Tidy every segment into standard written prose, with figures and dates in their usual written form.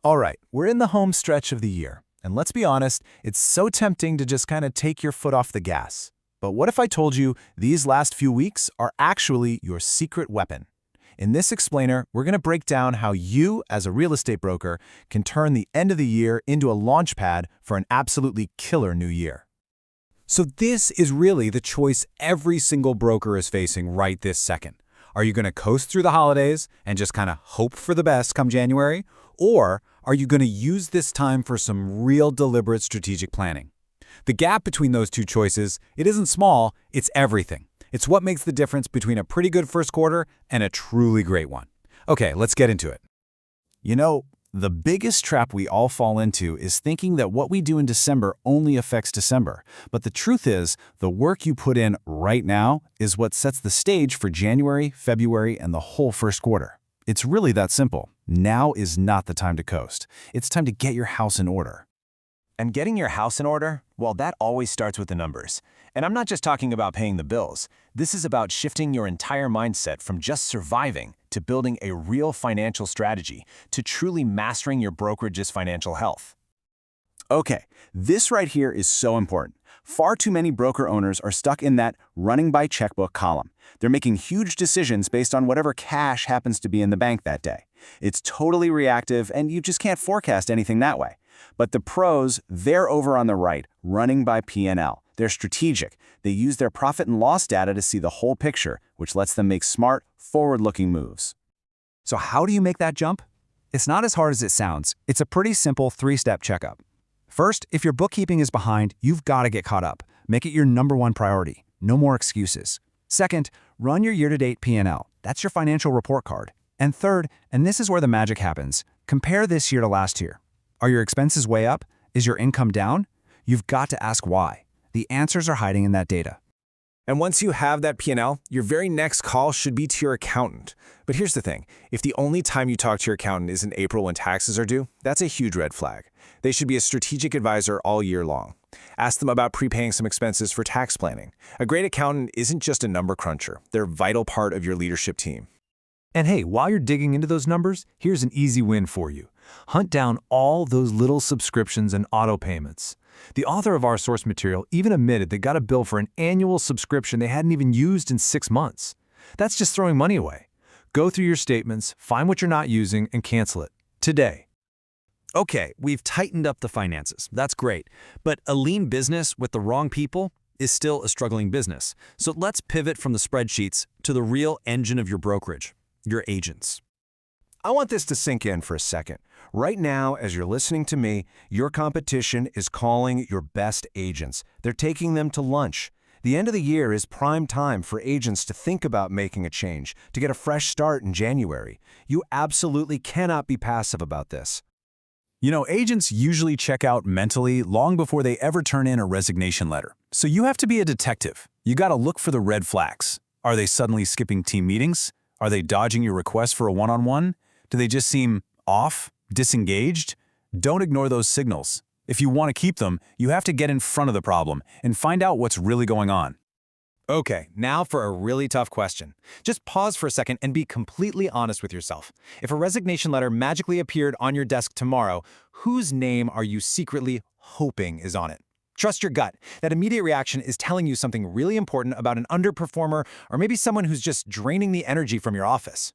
All right, we're in the home stretch of the year, and let's be honest, it's so tempting to just kind of take your foot off the gas. But what if I told you these last few weeks are actually your secret weapon? In this explainer, we're going to break down how you, as a real estate broker, can turn the end of the year into a launch pad for an absolutely killer new year. So this is really the choice every single broker is facing right this second. Are you going to coast through the holidays and just kind of hope for the best come January? Or are you going to use this time for some real deliberate strategic planning? The gap between those two choices, it isn't small, it's everything. It's what makes the difference between a pretty good first quarter and a truly great one. Okay, let's get into it. You know, the biggest trap we all fall into is thinking that what we do in December only affects December. But the truth is, the work you put in right now is what sets the stage for January, February, and the whole first quarter. It's really that simple. Now is not the time to coast. It's time to get your house in order. And getting your house in order, well, that always starts with the numbers. And I'm not just talking about paying the bills. This is about shifting your entire mindset from just surviving to building a real financial strategy to truly mastering your brokerage's financial health. Okay, this right here is so important. Far too many broker owners are stuck in that running by checkbook column. They're making huge decisions based on whatever cash happens to be in the bank that day. It's totally reactive, and you just can't forecast anything that way. But the pros, they're over on the right, running by P&L. They're strategic. They use their profit and loss data to see the whole picture, which lets them make smart, forward-looking moves. So how do you make that jump? It's not as hard as it sounds. It's a pretty simple three-step checkup. First, if your bookkeeping is behind, you've got to get caught up. Make it your #1 priority. No more excuses. Second, run your year-to-date P&L. That's your financial report card. And third, and this is where the magic happens, compare this year to last year. Are your expenses way up? Is your income down? You've got to ask why. The answers are hiding in that data. And once you have that P&L, your very next call should be to your accountant. But here's the thing, if the only time you talk to your accountant is in April when taxes are due, that's a huge red flag. They should be a strategic advisor all year long. Ask them about prepaying some expenses for tax planning. A great accountant isn't just a number cruncher. They're a vital part of your leadership team. And hey, while you're digging into those numbers, here's an easy win for you. Hunt down all those little subscriptions and auto payments. The author of our source material even admitted they got a bill for an annual subscription they hadn't even used in 6 months. That's just throwing money away. Go through your statements, find what you're not using, and cancel it today. Okay, we've tightened up the finances. That's great. But a lean business with the wrong people is still a struggling business. So let's pivot from the spreadsheets to the real engine of your brokerage, your agents. I want this to sink in for a second. Right now, as you're listening to me, your competition is calling your best agents. They're taking them to lunch. The end of the year is prime time for agents to think about making a change, to get a fresh start in January. You absolutely cannot be passive about this. You know, agents usually check out mentally long before they ever turn in a resignation letter. So you have to be a detective. You got to look for the red flags. Are they suddenly skipping team meetings? Are they dodging your request for a one-on-one? Do they just seem off, disengaged? Don't ignore those signals. If you want to keep them, you have to get in front of the problem and find out what's really going on. Okay, now for a really tough question. Just pause for a second and be completely honest with yourself. If a resignation letter magically appeared on your desk tomorrow, whose name are you secretly hoping is on it? Trust your gut. That immediate reaction is telling you something really important about an underperformer or maybe someone who's just draining the energy from your office.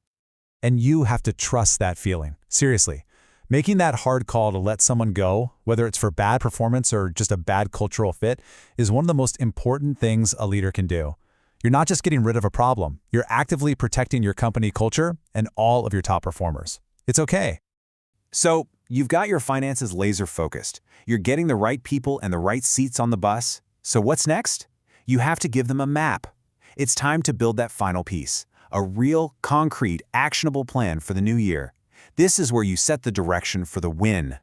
And you have to trust that feeling. Seriously. Making that hard call to let someone go, whether it's for bad performance or just a bad cultural fit, is one of the most important things a leader can do. You're not just getting rid of a problem. You're actively protecting your company culture and all of your top performers. It's okay. So, you've got your finances laser focused. You're getting the right people and the right seats on the bus. So what's next? You have to give them a map. It's time to build that final piece. A real, concrete, actionable plan for the new year. This is where you set the direction for the win.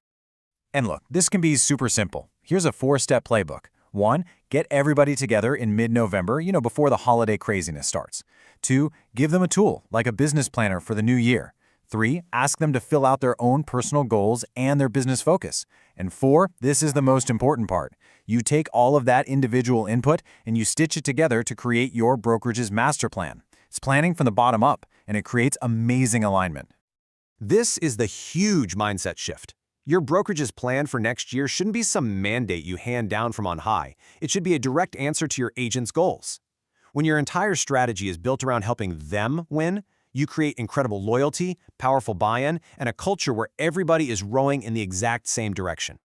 And look, this can be super simple. Here's a 4-step playbook. 1, get everybody together in mid-November, before the holiday craziness starts. 2, give them a tool, like a business planner for the new year. 3, ask them to fill out their own personal goals and their business focus. And 4, this is the most important part. You take all of that individual input and you stitch it together to create your brokerage's master plan. It's planning from the bottom up, and it creates amazing alignment. This is the huge mindset shift. Your brokerage's plan for next year shouldn't be some mandate you hand down from on high. It should be a direct answer to your agent's goals. When your entire strategy is built around helping them win, you create incredible loyalty, powerful buy-in, and a culture where everybody is rowing in the exact same direction.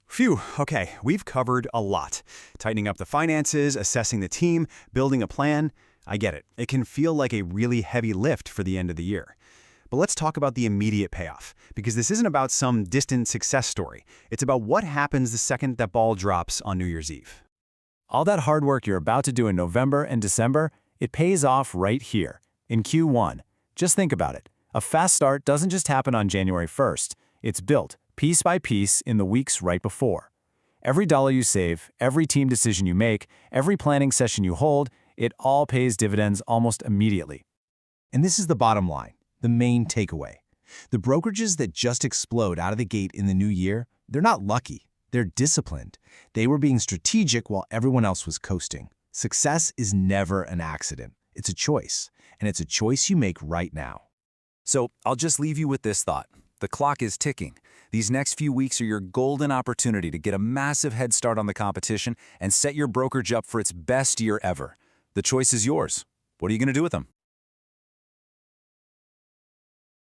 Phew, okay, we've covered a lot. Tightening up the finances, assessing the team, building a plan. I get it. It can feel like a really heavy lift for the end of the year. But let's talk about the immediate payoff, because this isn't about some distant success story. It's about what happens the second that ball drops on New Year's Eve. All that hard work you're about to do in November and December, it pays off right here, in Q1. Just think about it. A fast start doesn't just happen on January 1st. It's built, piece by piece, in the weeks right before. Every dollar you save, every team decision you make, every planning session you hold, it all pays dividends almost immediately. And this is the bottom line, the main takeaway. The brokerages that just explode out of the gate in the new year, they're not lucky. They're disciplined. They were being strategic while everyone else was coasting. Success is never an accident. It's a choice, and it's a choice you make right now. So I'll just leave you with this thought. The clock is ticking. These next few weeks are your golden opportunity to get a massive head start on the competition and set your brokerage up for its best year ever. The choice is yours. What are you going to do with them?